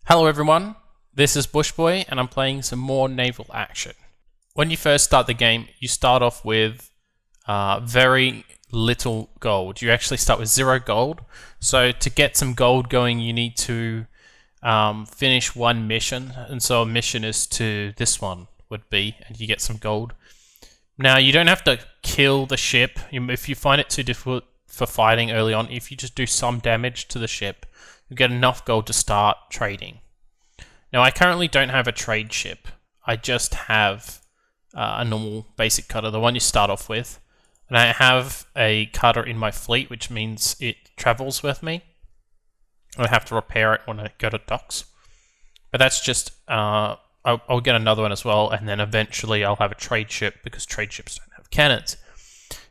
Hello everyone, this is Bushboy and I'm playing some more Naval Action. When you first start the game, you start off with very little gold. You actually start with 0 gold. So to get some gold going, you need to finish one mission. And so a mission is to this one would be, and you get some gold. Now you don't have to kill the ship. If you find it too difficult for fighting early on, if you just do some damage to the ship, you get enough gold to start trading. Now I currently don't have a trade ship. I just have a normal basic cutter, the one you start off with. And I have a cutter in my fleet, which means it travels with me. I have to repair it when I go to docks. But that's just, I'll get another one as well, and then eventually I'll have a trade ship because trade ships don't have cannons.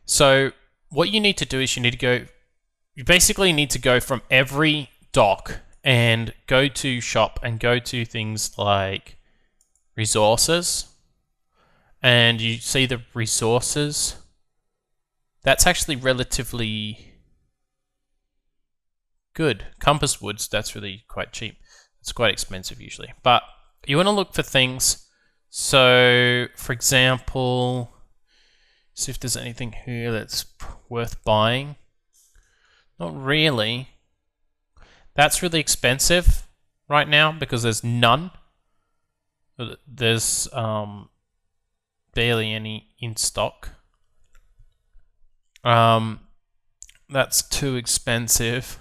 So what you need to do is you basically need to go from every dock and go to shop and go to things like resources, and you see the resources. That's actually relatively good. Compass woods, that's really quite cheap. It's quite expensive usually, but you want to look for things. So for example, see if there's anything here that's worth buying. Not really. That's really expensive right now because there's none. There's barely any in stock. That's too expensive.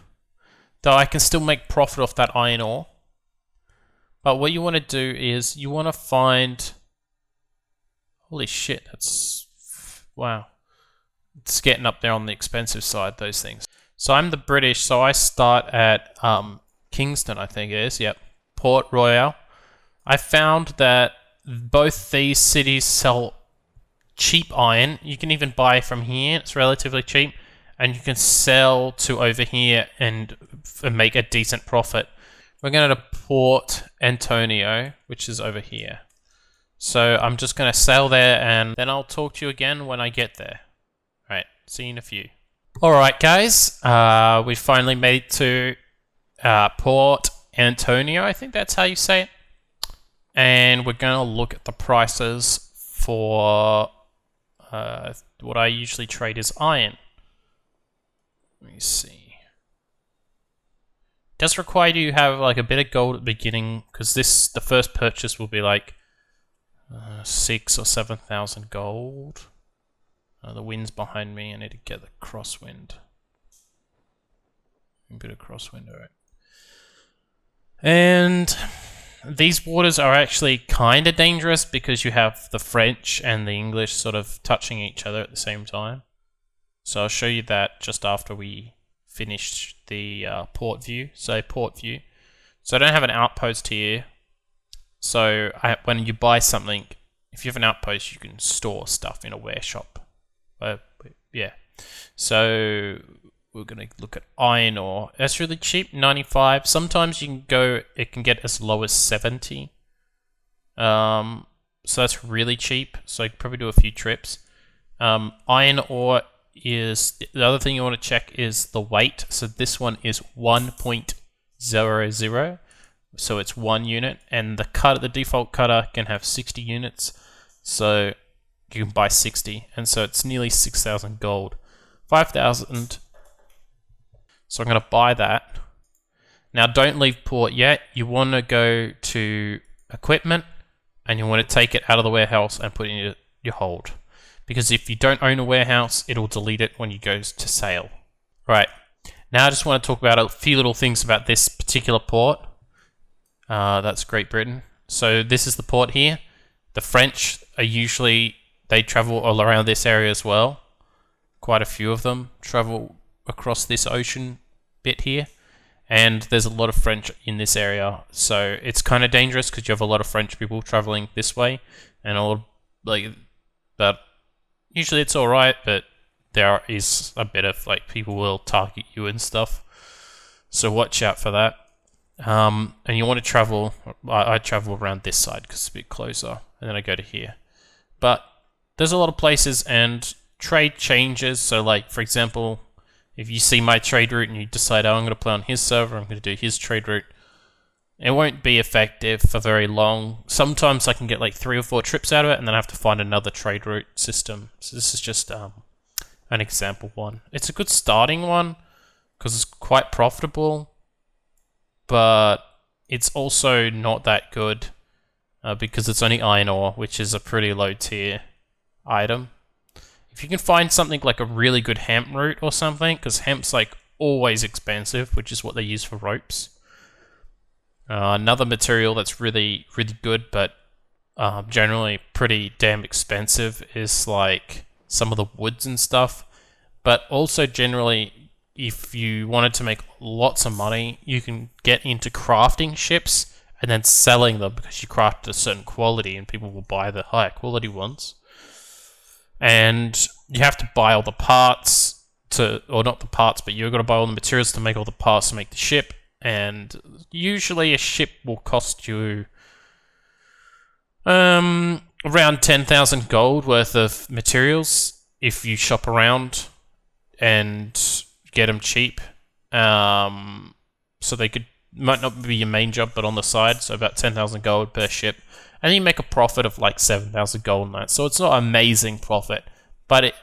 Though I can still make profit off that iron ore. But what you want to do is you want to find... Holy shit, that's... Wow. It's getting up there on the expensive side, those things. So I'm the British, so I start at Kingston, I think it is. Yep, Port Royal. I found that both these cities sell cheap iron. You can even buy from here, it's relatively cheap. And you can sell to over here and make a decent profit. We're going to Port Antonio, which is over here. So I'm just going to sail there and then I'll talk to you again when I get there. Alright, see you in a few. Alright guys, we finally made it to Port Antonio, I think that's how you say it. And we're going to look at the prices for what I usually trade as iron. Let me see. It does require you to have like a bit of gold at the beginning, because the first purchase will be like 6,000 or 7,000 gold. The wind's behind me. I need to get the crosswind. A bit of crosswind, alright. And these waters are actually kind of dangerous because you have the French and the English sort of touching each other at the same time. So I'll show you that just after we finish the port view. So port view. So I don't have an outpost here. So when you buy something, if you have an outpost, you can store stuff in a ware shop. Yeah, so we're going to look at iron ore. That's really cheap, 95. Sometimes it can get as low as 70. So that's really cheap. So I could probably do a few trips. Iron ore is, the other thing you want to check is the weight. So this one is 1.00. So it's 1 unit, and the default cutter can have 60 units. So you can buy 60, and so it's nearly 6,000 gold. 5,000. So I'm going to buy that. Now don't leave port yet. You want to go to equipment, and you want to take it out of the warehouse and put it in your hold. Because if you don't own a warehouse, it'll delete it when you go to sail. Right. Now I just want to talk about a few little things about this particular port. That's Great Britain. So this is the port here. The French are usually... They travel all around this area as well. Quite a few of them travel across this ocean bit here. And there's a lot of French in this area. So it's kind of dangerous because you have a lot of French people traveling this way. And but usually it's alright, but there is a bit of people will target you and stuff. So watch out for that. And you want to travel, I travel around this side because it's a bit closer. And then I go to here. But there's a lot of places and trade changes. So for example, if you see my trade route and you decide, oh, I'm going to play on his server, I'm going to do his trade route, It won't be effective for very long. Sometimes I can get like 3 or 4 trips out of it, and then I have to find another trade route system. So this is just an example one. It's a good starting one because it's quite profitable, but it's also not that good because it's only iron ore, which is a pretty low tier item. If you can find something like a really good hemp route or something, because hemp's like always expensive, which is what they use for ropes. Another material that's really, really good, but generally pretty damn expensive is like some of the woods and stuff. But also generally, if you wanted to make lots of money, you can get into crafting ships and then selling them because you craft a certain quality and people will buy the higher quality ones. And you have to buy all the parts or not the parts, but you've got to buy all the materials to make all the parts to make the ship. And usually a ship will cost you around 10,000 gold worth of materials if you shop around and get them cheap. So they might not be your main job, but on the side, so about 10,000 gold per ship. And then you make a profit of like 7,000 gold on that. So it's not amazing profit, but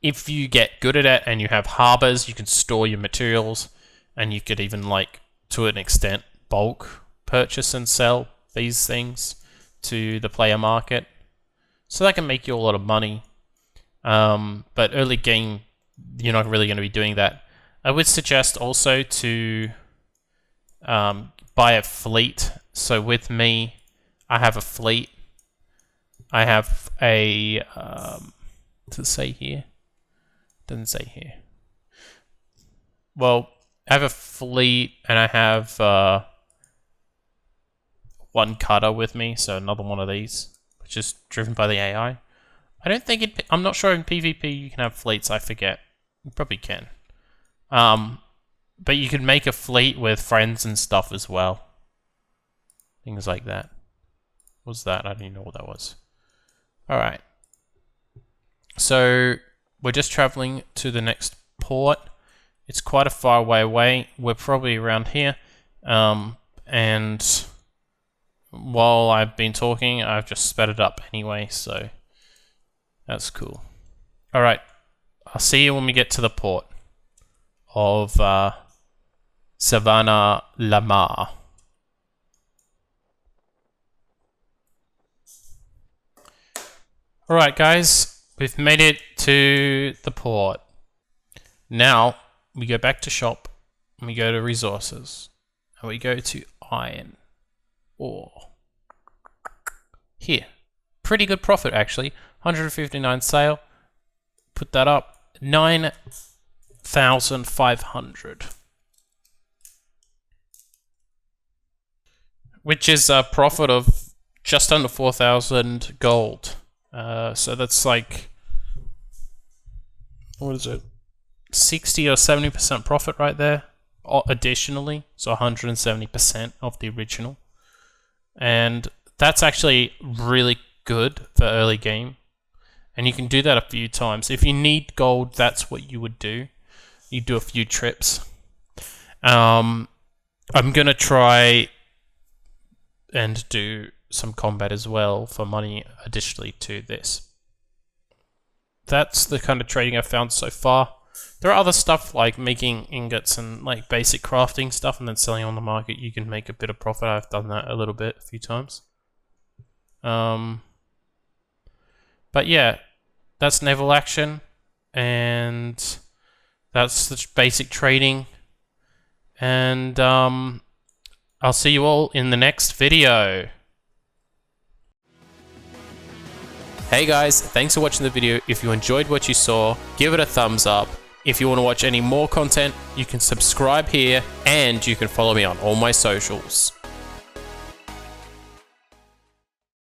if you get good at it and you have harbors, you can store your materials. And you could even, like, to an extent, bulk purchase and sell these things to the player market. So that can make you a lot of money. But early game, you're not really going to be doing that. I would suggest also to buy a fleet. So with me, I have a fleet. I have a... does it say here? Doesn't say here. Well... I have a fleet, and I have one cutter with me, so another one of these, which is driven by the AI. I don't think I'm not sure in PvP you can have fleets, I forget. You probably can. But you can make a fleet with friends and stuff as well. Things like that. What's that? I don't even know what that was. Alright. So, we're just traveling to the next port. It's quite a far way away. We're probably around here. And while I've been talking, I've just sped it up anyway, so that's cool. Alright, I'll see you when we get to the port of Savannah Lamar. Alright guys, we've made it to the port. Now, we go back to shop, and we go to resources, and we go to iron ore. Here. Pretty good profit, actually. 159 sale. Put that up. 9,500. Which is a profit of just under 4,000 gold. So that's like... what is it? 60 or 70% profit right there, additionally, so 170% of the original. And that's actually really good for early game. And you can do that a few times. If you need gold, that's what you would do. You do a few trips. I'm going to try and do some combat as well for money additionally to this. That's the kind of trading I've found so far. There are other stuff like making ingots and like basic crafting stuff and then selling on the market. You can make a bit of profit. I've done that a little bit, a few times. But yeah, that's Naval Action, and that's the basic trading. And I'll see you all in the next video. Hey guys, thanks for watching the video. If you enjoyed what you saw, give it a thumbs up. If you want to watch any more content, you can subscribe here, and you can follow me on all my socials.